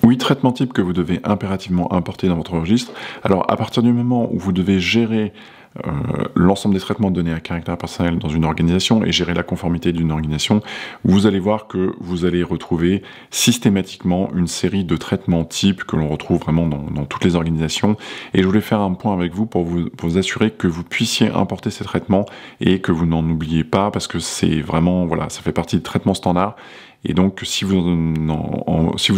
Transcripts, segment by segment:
Oui, traitement type que vous devez impérativement importer dans votre registre. Alors, à partir du moment où vous devez gérer l'ensemble des traitements de données à caractère personnel dans une organisation et gérer la conformité d'une organisation, vous allez voir que vous allez retrouver systématiquement une série de traitements types que l'on retrouve vraiment dans toutes les organisations. Et je voulais faire un point avec vous pour vous assurer que vous puissiez importer ces traitements et que vous n'en oubliez pas, parce que c'est vraiment, voilà, ça fait partie des traitements standards. Et donc, si vous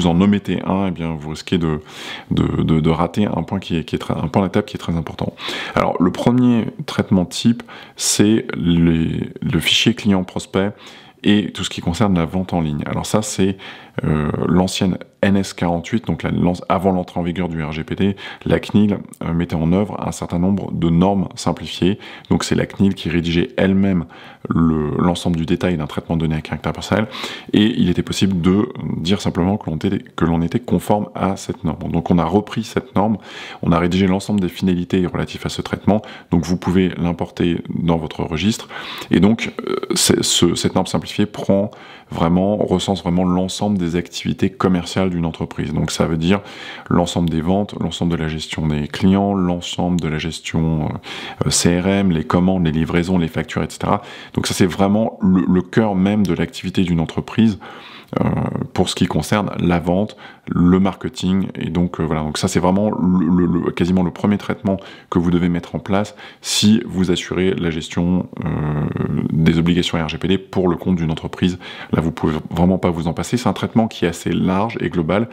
en omettez un, eh bien, vous risquez de rater un point un point d'étape qui est très important. Alors, le premier traitement type, c'est le fichier client-prospect et tout ce qui concerne la vente en ligne. Alors ça, c'est l'ancienne NS48, donc avant l'entrée en vigueur du RGPD, la CNIL mettait en œuvre un certain nombre de normes simplifiées. Donc c'est la CNIL qui rédigeait elle-même l'ensemble du détail d'un traitement de données à caractère personnel, et il était possible de dire simplement que l'on était conforme à cette norme. Donc on a repris cette norme, on a rédigé l'ensemble des finalités relatives à ce traitement, donc vous pouvez l'importer dans votre registre, et donc cette norme simplifiée recense vraiment l'ensemble des activités commerciales d'une entreprise. Donc ça veut dire l'ensemble des ventes, l'ensemble de la gestion des clients, l'ensemble de la gestion CRM, les commandes, les livraisons, les factures, etc. Donc ça, c'est vraiment le cœur même de l'activité d'une entreprise pour ce qui concerne la vente, le marketing, et donc voilà. Donc ça, c'est vraiment quasiment le premier traitement que vous devez mettre en place si vous assurez la gestion des obligations RGPD pour le compte d'une entreprise. Là, vous pouvez vraiment pas vous en passer. C'est un traitement qui est assez large et global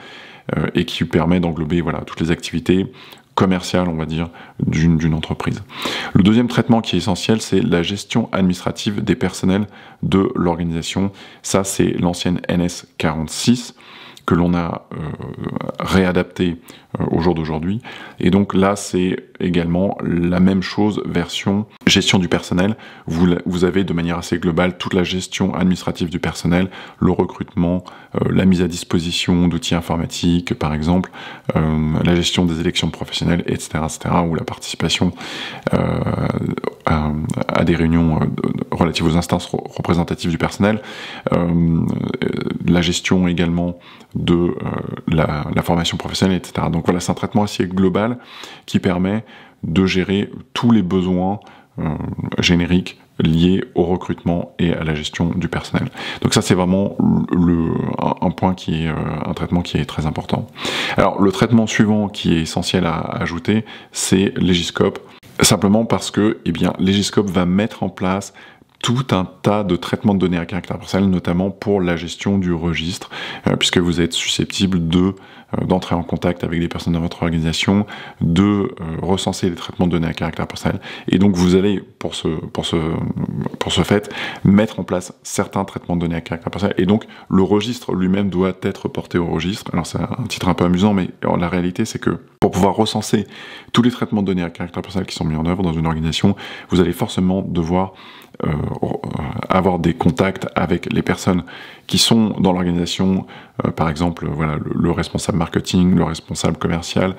et qui permet d'englober, voilà, toutes les activités commerciale, on va dire, d'une entreprise. Le deuxième traitement qui est essentiel, c'est la gestion administrative des personnels de l'organisation. Ça, c'est l'ancienne NS46 que l'on a réadapté au jour d'aujourd'hui. Et donc là, c'est également la même chose, version gestion du personnel. Vous avez de manière assez globale toute la gestion administrative du personnel, le recrutement, la mise à disposition d'outils informatiques, par exemple, la gestion des élections professionnelles, etc., ou la participation à des réunions relatives aux instances représentatives du personnel, la gestion également de la formation professionnelle, etc. Donc voilà, c'est un traitement assez global qui permet de gérer tous les besoins génériques liés au recrutement et à la gestion du personnel. Donc ça, c'est vraiment un point un traitement qui est très important. Alors, le traitement suivant qui est essentiel à ajouter, c'est Legiscope. Simplement parce que, eh bien, Legiscope va mettre en place tout un tas de traitements de données à caractère personnel, notamment pour la gestion du registre, puisque vous êtes susceptible d'entrer en contact avec des personnes dans votre organisation, de recenser les traitements de données à caractère personnel, et donc vous allez, pour ce fait, mettre en place certains traitements de données à caractère personnel, et donc le registre lui-même doit être porté au registre. Alors c'est un titre un peu amusant, mais la réalité c'est que pour pouvoir recenser tous les traitements de données à caractère personnel qui sont mis en œuvre dans une organisation, vous allez forcément devoir avoir des contacts avec les personnes qui sont dans l'organisation, par exemple, voilà, le responsable marketing, le responsable commercial,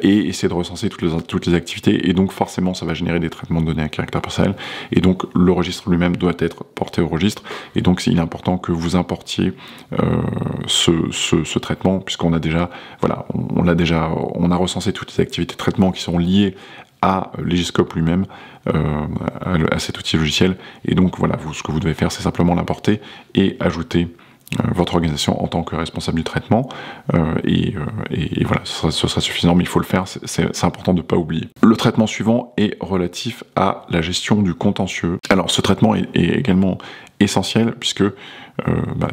et essayer de recenser toutes les activités, et donc forcément ça va générer des traitements de données à caractère personnel, et donc le registre lui-même doit être porté au registre, et donc il est important que vous importiez ce traitement, puisqu'on a déjà, voilà, on a recensé toutes les activités de traitement qui sont liées à Legiscope lui-même, à cet outil logiciel, et donc voilà, ce que vous devez faire, c'est simplement l'importer et ajouter votre organisation en tant que responsable du traitement, et voilà, ce sera suffisant, mais il faut le faire, c'est important de ne pas oublier. Le traitement suivant est relatif à la gestion du contentieux. Alors ce traitement est également essentiel, puisque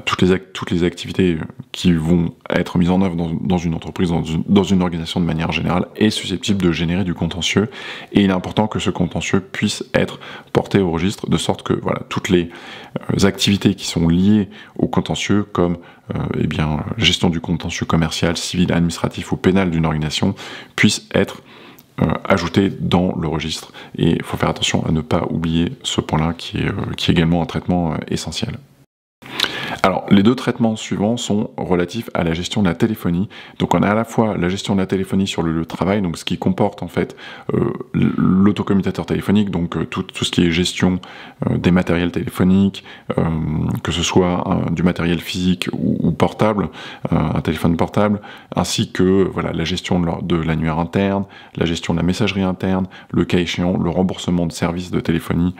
toutes les activités qui vont être mises en œuvre dans une entreprise, dans une organisation de manière générale, est susceptible de générer du contentieux, et il est important que ce contentieux puisse être porté au registre, de sorte que voilà, toutes les activités qui sont liées au contentieux, comme la gestion du contentieux commercial, civil, administratif ou pénal d'une organisation, puissent être ajouté dans le registre, et il faut faire attention à ne pas oublier ce point-là qui est également un traitement essentiel. Alors, les deux traitements suivants sont relatifs à la gestion de la téléphonie. Donc, on a à la fois la gestion de la téléphonie sur le lieu de travail, donc ce qui comporte en fait l'autocommutateur téléphonique, donc tout ce qui est gestion des matériels téléphoniques, que ce soit du matériel physique ou portable, un téléphone portable, ainsi que voilà, la gestion de l'annuaire interne, la gestion de la messagerie interne, le cas échéant, le remboursement de services de téléphonie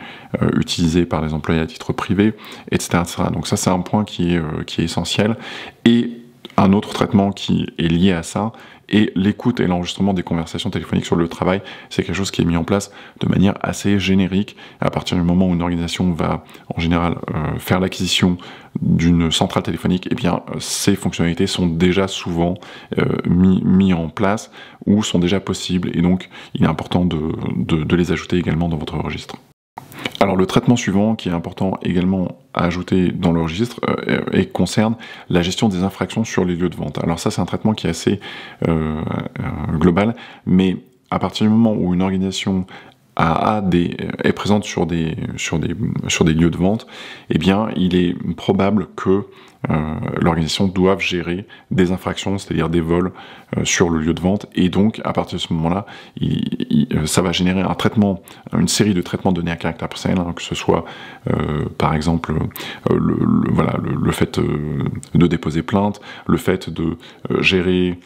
utilisés par les employés à titre privé, etc. etc. Donc ça, c'est un point qui est essentiel. Et un autre traitement qui est lié à ça est l'écoute et l'enregistrement des conversations téléphoniques sur le travail. C'est quelque chose qui est mis en place de manière assez générique. À partir du moment où une organisation va, en général, faire l'acquisition d'une centrale téléphonique, eh bien, ces fonctionnalités sont déjà souvent mis en place ou sont déjà possibles. Et donc, il est important de les ajouter également dans votre registre. Alors le traitement suivant qui est important également à ajouter dans le registre et concerne la gestion des infractions sur les lieux de vente. Alors ça c'est un traitement qui est assez global, mais à partir du moment où une organisation est présente sur des lieux de vente, eh bien il est probable que l'organisation doive gérer des infractions, c'est-à-dire des vols sur le lieu de vente, et donc à partir de ce moment-là, ça va générer un traitement, une série de traitements de données à caractère personnel, que ce soit par exemple le fait de déposer plainte, le fait de gérer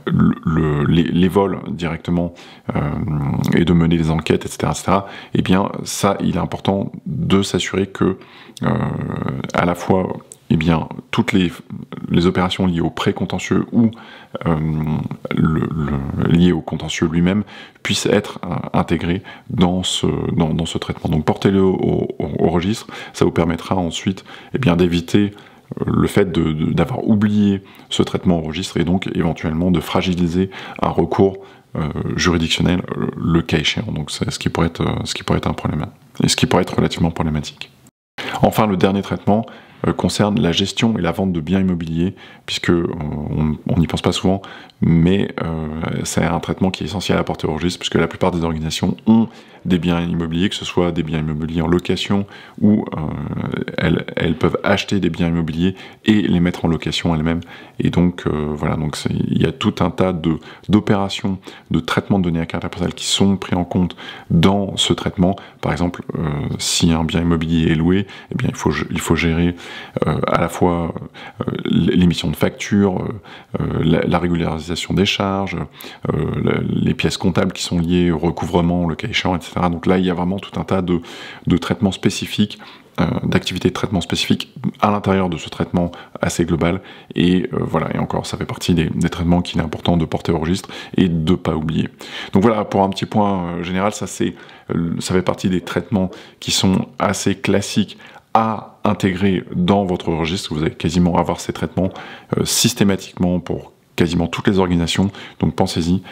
les vols directement et de mener des enquêtes, etc., etc. Eh bien, ça, il est important de s'assurer que à la fois eh bien, toutes les opérations liées au pré-contentieux ou liées au contentieux lui-même puissent être intégrées dans ce traitement. Donc portez-le au registre, ça vous permettra ensuite eh bien, d'éviter le fait d'avoir oublié ce traitement au registre et donc éventuellement de fragiliser un recours juridictionnel le cas échéant. Donc c'est ce qui pourrait être un problème et ce qui pourrait être relativement problématique. Enfin, le dernier traitement concerne la gestion et la vente de biens immobiliers, puisque on n'y pense pas souvent, mais c'est un traitement qui est essentiel à apporter au registre, puisque la plupart des organisations ont des biens immobiliers, que ce soit des biens immobiliers en location, ou elles peuvent acheter des biens immobiliers et les mettre en location elles-mêmes. Et donc voilà, donc il y a tout un tas d'opérations de traitement de données à caractère personnel qui sont pris en compte dans ce traitement. Par exemple, si un bien immobilier est loué, eh bien il faut gérer à la fois l'émission de factures, la régularisation des charges, les pièces comptables qui sont liées au recouvrement, le cas échéant, etc. Donc là, il y a vraiment tout un tas de traitements spécifiques, d'activités de traitement spécifiques à l'intérieur de ce traitement assez global. Et voilà, et encore, ça fait partie des traitements qu'il est important de porter au registre et de ne pas oublier. Donc voilà, pour un petit point général, ça fait partie des traitements qui sont assez classiques à intégrer dans votre registre. Vous allez quasiment avoir ces traitements systématiquement pour quasiment toutes les organisations, donc pensez-y,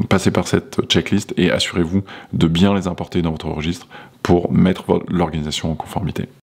passez par cette checklist et assurez-vous de bien les importer dans votre registre pour mettre l'organisation en conformité.